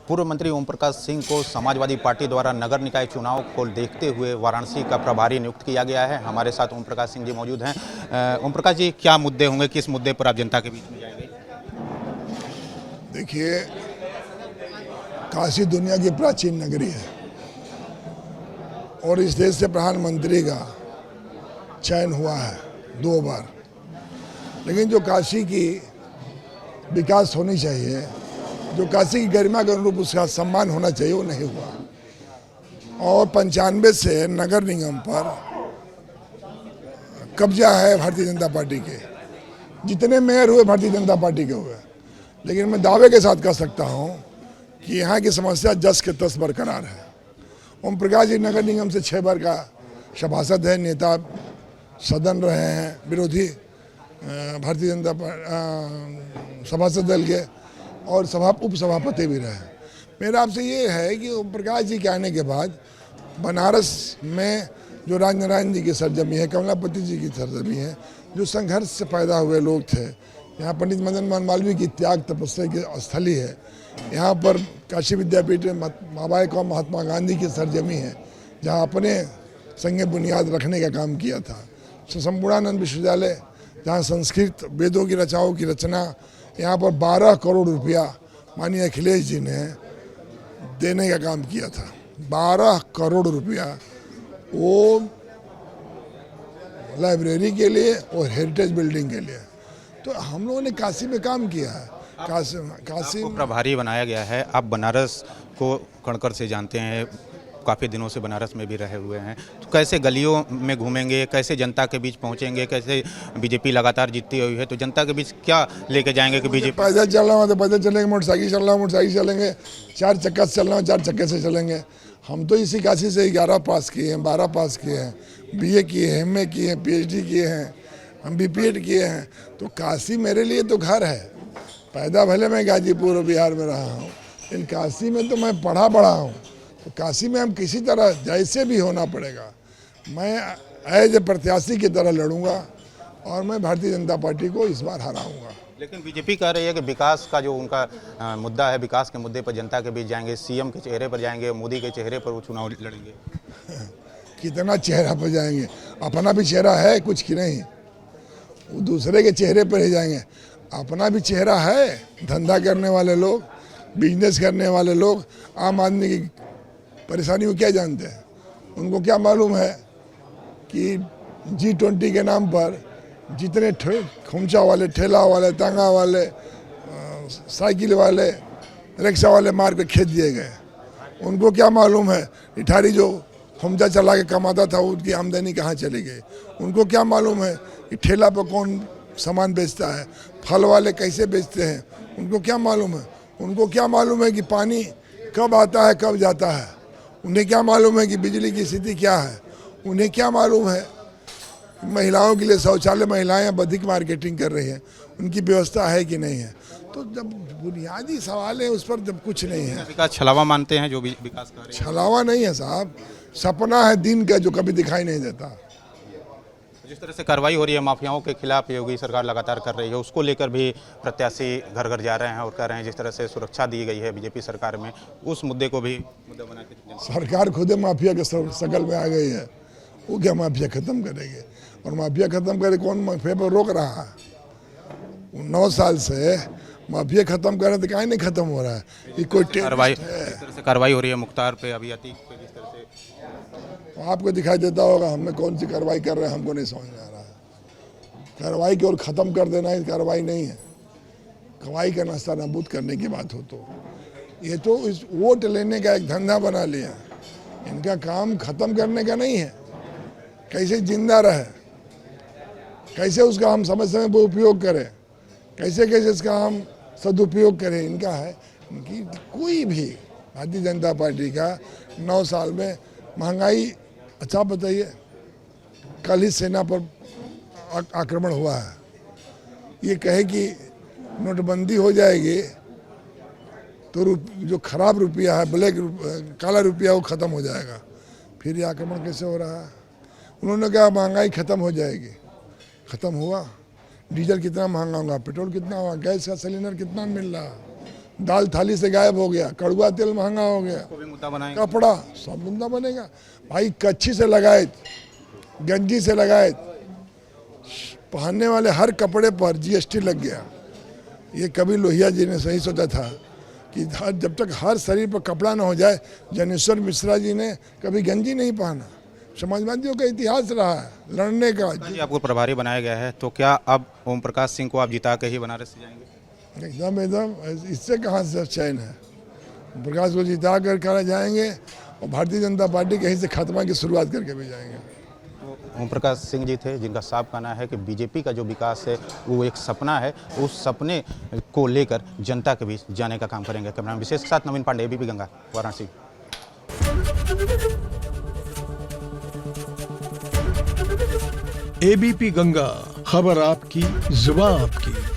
पूर्व मंत्री ओम प्रकाश सिंह को समाजवादी पार्टी द्वारा नगर निकाय चुनाव को देखते हुए वाराणसी का प्रभारी नियुक्त किया गया है। हमारे साथ ओम प्रकाश सिंह जी मौजूद हैं। ओम प्रकाश जी, क्या मुद्दे होंगे, किस मुद्दे पर आप जनता के बीच में जाएंगे? देखिए, काशी दुनिया की प्राचीन नगरी है और इस देश से प्रधानमंत्री का चयन हुआ है 2 बार, लेकिन जो काशी की विकास होनी चाहिए, जो काशी की गरिमा के अनुरूप उसका सम्मान होना चाहिए, वो नहीं हुआ। और 95 से नगर निगम पर कब्जा है भारतीय जनता पार्टी के। जितने मेयर हुए भारतीय जनता पार्टी के हुए, लेकिन मैं दावे के साथ कह सकता हूँ कि यहाँ की समस्या जस के तस बरकरार है। ओम प्रकाश जी नगर निगम से 6 बार का सभासद है, नेता सदन रहे हैं, विरोधी भारतीय जनता सभासद दल के, और उपसभापति भी रहे। मेरा आपसे ये है कि ओम प्रकाश जी के आने के बाद बनारस में जो राजनारायण जी की सरजमी है, कमलापति जी की सरजमी है, जो संघर्ष से पैदा हुए लोग थे, यहाँ पंडित मदन मोहन मालवीय की त्याग तपस्या की स्थली है, यहाँ पर काशी विद्यापीठ में माबाए कौम महात्मा गांधी की सरजमी है, जहाँ अपने संगे बुनियाद रखने का काम किया था। संपूर्णानंद विश्वविद्यालय, जहाँ संस्कृत वेदों की रचनाओं की रचना, यहाँ पर 12 करोड़ रुपया माननीय अखिलेश जी ने देने का काम किया था। 12 करोड़ रुपया वो लाइब्रेरी के लिए और हेरिटेज बिल्डिंग के लिए। तो हम लोगों ने काशी में काम किया है। काशी को प्रभारी बनाया गया है। आप बनारस को कणकर से जानते हैं, काफ़ी दिनों से बनारस में भी रहे हुए हैं, तो कैसे गलियों में घूमेंगे, कैसे जनता के बीच पहुंचेंगे, कैसे बीजेपी लगातार जीतती हुई है तो जनता के बीच क्या लेके जाएंगे कि बीजेपी? पैदल चल रहा है तो पैदल चलेंगे, मोटरसाइकिल चल रहा है मोटरसाइकिल चलेंगे, 4 चक्का से चल रहा है 4 चक्के से चलेंगे। हम तो इसी काशी से 11 पास किए हैं, 12 पास किए हैं, BA किए हैं, MA किए हैं, PhD किए हैं, हम BPED किए हैं। तो काशी मेरे लिए तो घर है। पैदा भले मैं गाजीपुर बिहार में रहा हूँ, लेकिन काशी में तो मैं पढ़ा बड़ा हूँ। तो काशी में हम किसी तरह जैसे भी होना पड़ेगा, मैं एज ए प्रत्याशी की तरह लड़ूंगा और मैं भारतीय जनता पार्टी को इस बार हराऊंगा। लेकिन बीजेपी कह रही है कि विकास का जो उनका मुद्दा है, विकास के मुद्दे पर जनता के बीच जाएंगे, CM के चेहरे पर जाएंगे, मोदी के चेहरे पर वो चुनाव लड़ेंगे। कितना चेहरा पर जाएंगे? अपना भी चेहरा है कुछ की नहीं, वो दूसरे के चेहरे पर ही जाएंगे। अपना भी चेहरा है। धंधा करने वाले लोग, बिजनेस करने वाले लोग, आम आदमी की परेशानी को क्या जानते हैं? उनको क्या मालूम है कि G20 के नाम पर जितने खुमचा वाले, ठेला वाले, तांगा वाले, साइकिल वाले, रिक्शा वाले मार के खेत दिए गए। उनको क्या मालूम है इठारी जो खुमचा चला के कमाता था उसकी आमदनी कहाँ चली गई? उनको क्या मालूम है कि ठेला पर कौन सामान बेचता है, फल वाले कैसे बेचते हैं? उनको क्या मालूम है? उनको क्या मालूम है कि पानी कब आता है कब जाता है? उन्हें क्या मालूम है कि बिजली की स्थिति क्या है? उन्हें क्या मालूम है महिलाओं के लिए शौचालय महिलाएं अधिक मार्केटिंग कर रही हैं, उनकी व्यवस्था है कि नहीं है? तो जब बुनियादी सवाल है उस पर जब कुछ नहीं है। विकास छलावा मानते हैं जो भी विकास कर रहे हैं? छलावा नहीं है साहब, सपना है दिन का जो कभी दिखाई नहीं देता। जिस तरह से कार्रवाई हो रही है माफियाओं के खिलाफ, योगी सरकार लगातार कर रही है, उसको लेकर भी प्रत्याशी घर घर जा रहे हैं और कह रहे हैं जिस तरह से सुरक्षा दी गई है बीजेपी सरकार में, उस मुद्दे को भी मुद्दा बना के सरकार खुद माफिया के शकल में आ गई है। वो क्या माफिया खत्म करेंगे? और माफिया खत्म करे कौन माफिया पर रोक रहा है? 9 साल से माफिया खत्म करे तो कहीं नहीं खत्म हो रहा है। ये कोई कार्रवाई हो रही है मुख्तार पे, अभी अतीक पे, जिस तरह से आपको दिखाई देता होगा हमें कौन सी कार्रवाई कर रहे हैं, हमको नहीं समझ में आ रहा है। कार्रवाई की ओर खत्म कर देना ही कार्रवाई नहीं है। कार्रवाई का नाश्ता नाबूद करने की बात हो तो ये तो इस वोट लेने का एक धंधा बना लिया। इनका काम खत्म करने का नहीं है, कैसे जिंदा रहे, कैसे उसका हम समय समय पर उपयोग करें, कैसे कैसे इसका हम सदुपयोग करें, इनका है। इनकी कोई भी भारतीय जनता पार्टी का 9 साल में महंगाई, अच्छा बताइए, कल ही सेना पर आक्रमण हुआ है। ये कहे कि नोटबंदी हो जाएगी तो जो खराब रुपया है, काला रुपया, वो ख़त्म हो जाएगा। फिर ये आक्रमण कैसे हो रहा है? उन्होंने कहा महंगाई ख़त्म हो जाएगी, ख़त्म हुआ? डीजल कितना महंगा होगा, पेट्रोल कितना होगा, गैस का सिलेंडर कितना मिल रहा, दाल थाली से गायब हो गया, कड़ुआ तेल महंगा हो गया, को भी मुद्दा बनाएंगे। कपड़ा सब मुद्दा बनेगा भाई। कच्छी से लगाए, गंजी से लगाए, पहनने वाले हर कपड़े पर जीएसटी लग गया। ये कभी लोहिया जी ने सही सोचा था कि जब तक हर शरीर पर कपड़ा ना हो जाए। जनेश्वर मिश्रा जी ने कभी गंजी नहीं पहना। समाजवादियों का इतिहास रहा है लड़ने का। जी आपको प्रभारी बनाया गया है, तो क्या अब ओम प्रकाश सिंह को आप जिता के ही बनारस से जाएंगे? एकदम एकदम, इससे कहाँ से चैन है। प्रकाश को जिता कर करा जाएंगे और भारतीय जनता पार्टी कहीं से खात्मा की शुरुआत करके भी जाएंगे। तो ओम प्रकाश सिंह जी थे जिनका साफ कहना है कि बीजेपी का जो विकास है वो एक सपना है, उस सपने को लेकर जनता के बीच जाने का काम करेंगे। कैमरामैन विशेष के साथ नवीन पांडे, एबीपी गंगा, वाराणसी। एबीपी गंगा, खबर आपकी, जुबान आपकी।